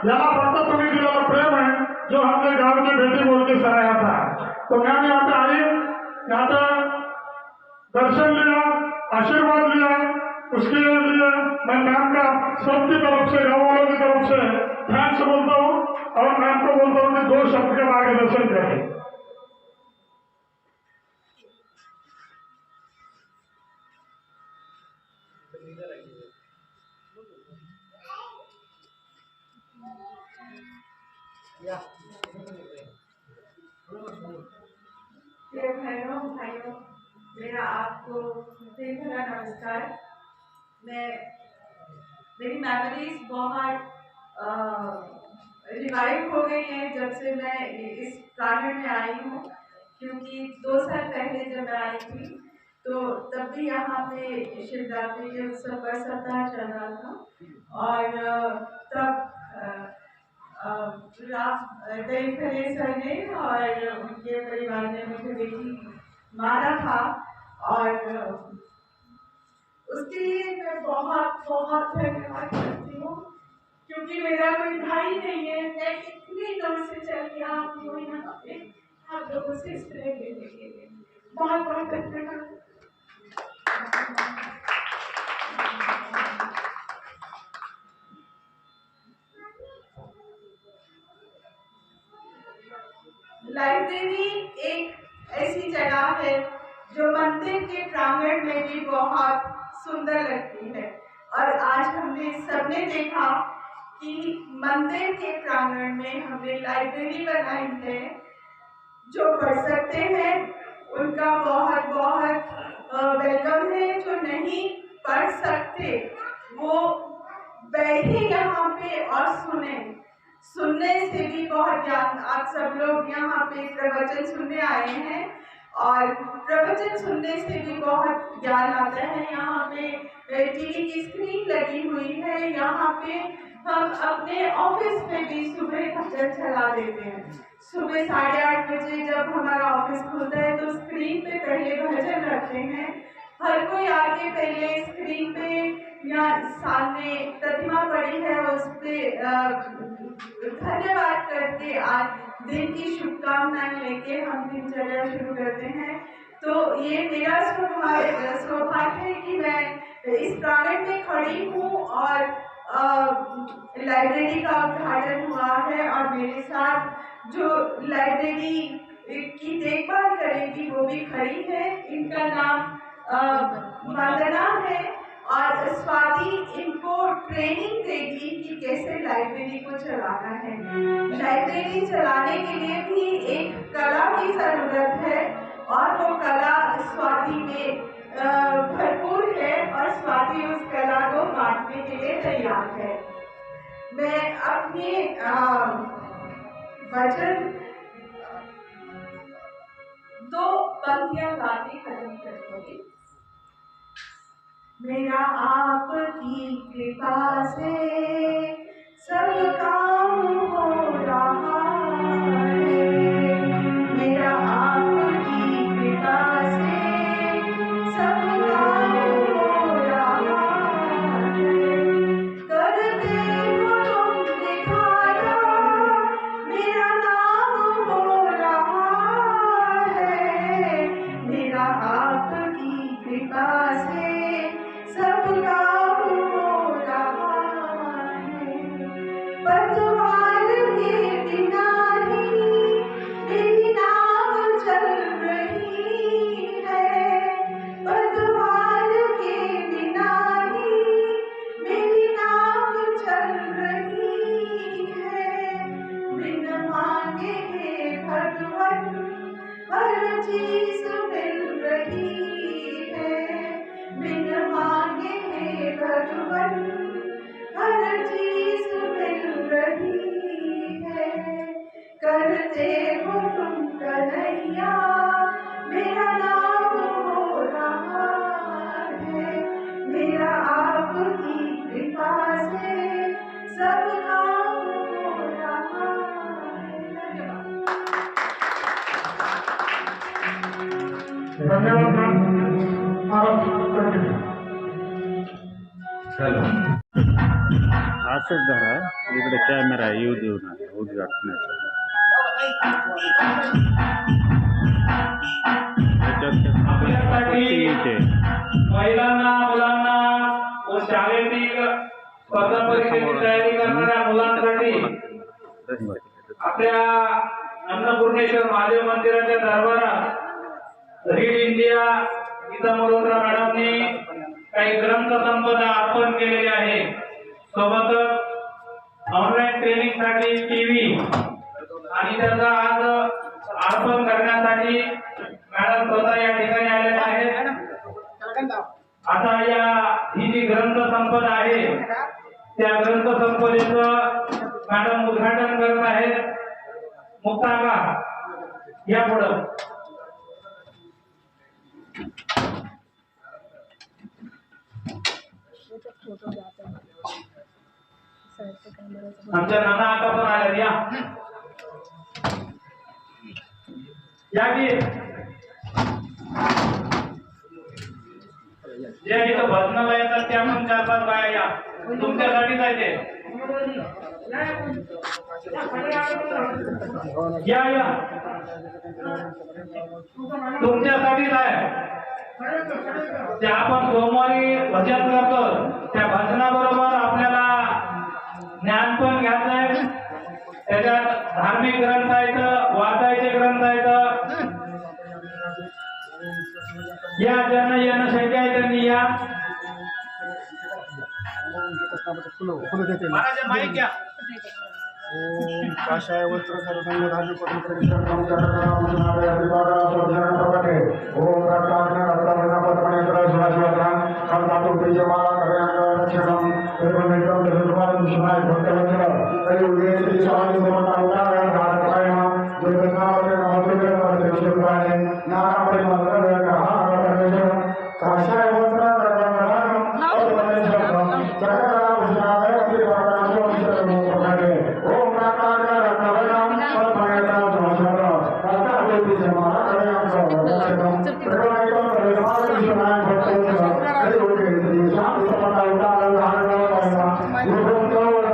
याला फक्त तुम्ही दिलेला प्रेम है जो हमने गांव की बेटी बोल के सराहा था। तो मैंने यहाँ पे आई, यहाँ पे दर्शन लिया, आशीर्वाद लिया, उसके लिए मैं मैम का सबकी तरफ से, गाँव वालों की तरफ से थैंक्स बोलता हूँ और मैम को बोलता हूँ कि 2 शब्द के मार्गदर्शन करें। बहनों भाइयों, मेरा आपको भरा नमस्कार। मेरी मेमोरीज बहुत रिवाइव हो गई हैं जब से मैं इस प्रांगण में आई हूँ, क्योंकि 2 साल पहले जब मैं आई थी तो तब भी यहाँ पे शिवरात्रि के उत्सव का सप्ताह चल रहा था और तब दलीफले सर ने और उनके परिवार ने मुझे बेटी मारा था और उसके लिए मैं बहुत बहुत धन्यवाद करती हूँ, क्योंकि मेरा कोई भाई नहीं है। मैं इतनी दूर से चल के आती हूँ यहाँ पे आप लोगों से इस तरह मिलने के लिए। बहुत बहुत धन्यवाद। लाइब्रेरी एक ऐसी जगह है जो मंदिर के प्रांगण में भी बहुत सुंदर लगती है और आज हमने सबने देखा कि मंदिर के प्रांगण में हमने लाइब्रेरी बनाई है। जो पढ़ सकते हैं उनका बहुत बहुत वेलकम है, जो नहीं पढ़ सकते वो बैठे यहाँ पे और सुनने से भी बहुत ज्ञान। आप सब लोग यहाँ पे प्रवचन सुनने आए हैं और प्रवचन सुनने से भी बहुत ज्ञान आता है। यहाँ पे टीवी की स्क्रीन लगी हुई है, यहाँ पे हम अपने ऑफिस में भी सुबह भजन चला देते हैं। सुबह 8:30 बजे जब हमारा ऑफिस खुलता है तो स्क्रीन पे पहले भजन रखते हैं। हर कोई आके पहले स्क्रीन पे या सामने प्रतिमा पड़ी है उस पे धन्यवाद करके आज दिन की शुभकामनाएं लेके हम दिनचर्या शुरू करते हैं। तो ये मेरा सौभाग्य है कि मैं इस प्रांगण में खड़ी हूँ और लाइब्रेरी का उद्घाटन हुआ है और मेरे साथ जो लाइब्रेरी की देखभाल करेगी वो भी खड़ी है। इनका नाम वंदना है और स्वाति इनको ट्रेनिंग देगी कि कैसे लाइब्रेरी को चलाना है। लाइब्रेरी चलाने के लिए भी एक कला की जरूरत है और वो कला स्वाति में भरपूर है और स्वाति उस कला को बांटने के लिए तैयार है। मैं अपने वचन 2 पंक्तियां गाने खत्म करूंगी। मेरा आपकी कृपा से सब काम हो रहा है। मेरा आपकी कृपा से सब काम हो रहा है। करते हो तुम दिखाया मेरा नाम हो रहा है। मेरा आपकी कृपा से सब काम हो रहा है। पतवार के बिना ही मेरी नाव चल रही है। पतवार के बिना ही मेरी नाव चल रही है। बिन मांगे हे भगवन हर चीज मिल रही है। बिन मांगे हे भगवन हर चीज मिल रही है। करते हो तुम कन्हैया मेरा नाम हो रहा है। मेरा आपकी कृपा से सब काम हो रहा है। धन्यवाद मैम। चलो असंच धरा, इकडे कॅमेरा येऊ देऊ नका उद्घाटनाचा. आपल्यासाठी महिलांना, मुलांना व शाळेतील स्पर्धा परीक्षेची तयारी करणाऱ्या मुलांसाठी आपल्या अन्नपूर्णेश्वर महादेव मंदिराच्या दरबारात रीड इंडिया गीता मल्होत्रा मॅडमनी काही ग्रंथ संपदा अर्पण केलेली आहे. सोबतच ऑनलाईन ट्रेनिंग साठी टीव्ही आणि त्याचा आज अर्पण करण्यासाठी मॅडम स्वतः या ठिकाणी आलेल्या आहेत. आता ही जी ग्रंथ संपदा आहे त्या ग्रंथ संपदेचं मॅडम उद्घाटन करत आहेत. मुक्ताका या पुढं. आमच्या नाना आका पण आल्या. या की जे इथं भजनाला येतात त्या पण 4-5 बाया या. तुमच्यासाठीच आहे ते. या या तुमच्यासाठीच आहे. ते आपण सोमवारी भजन करतो त्या भजनाबरोबर आपल्याला ज्ञान पण घ्यायचं आहे. त्याच्यात धार्मिक ग्रंथ आहेत, वाचायचे ग्रंथ आहेत. या ज्यांना येणं शक्य आहे त्यांनी या. माईक घ्या. ओम काशाय वस्त्र सर्वंग धान्य पवित्र ओम रत्नाग्न रत्नवर्णा पद्मनेत्र शिवाशिवराम कांतातु तेजमाला करयांग रक्षकम निर्ममेत्रम दशद्वारं विष्णाय भक्तवत्सल कलियुगे श्री स्वामी समता उदाहरण भारतकायम जगन्नाथ नमस्ते नमस्ते नारायण मंत्र ग्रह काशाय वस्त्र सर्वंग धान्य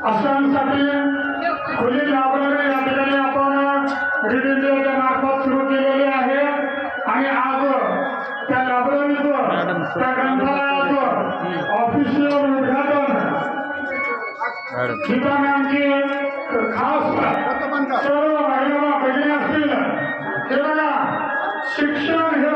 अशांसाठी खुली लायब्ररी या ठिकाणी आपण रीड इंडियाच्या मार्फत सुरू केलेली आहे आणि आज त्या लायब्ररीचं त्या ग्रंथालयाचं ऑफिशियल उद्घाटन गीता मॅमची खास सर्व महिला भगिनी असतील. हे बघा, शिक्षण हे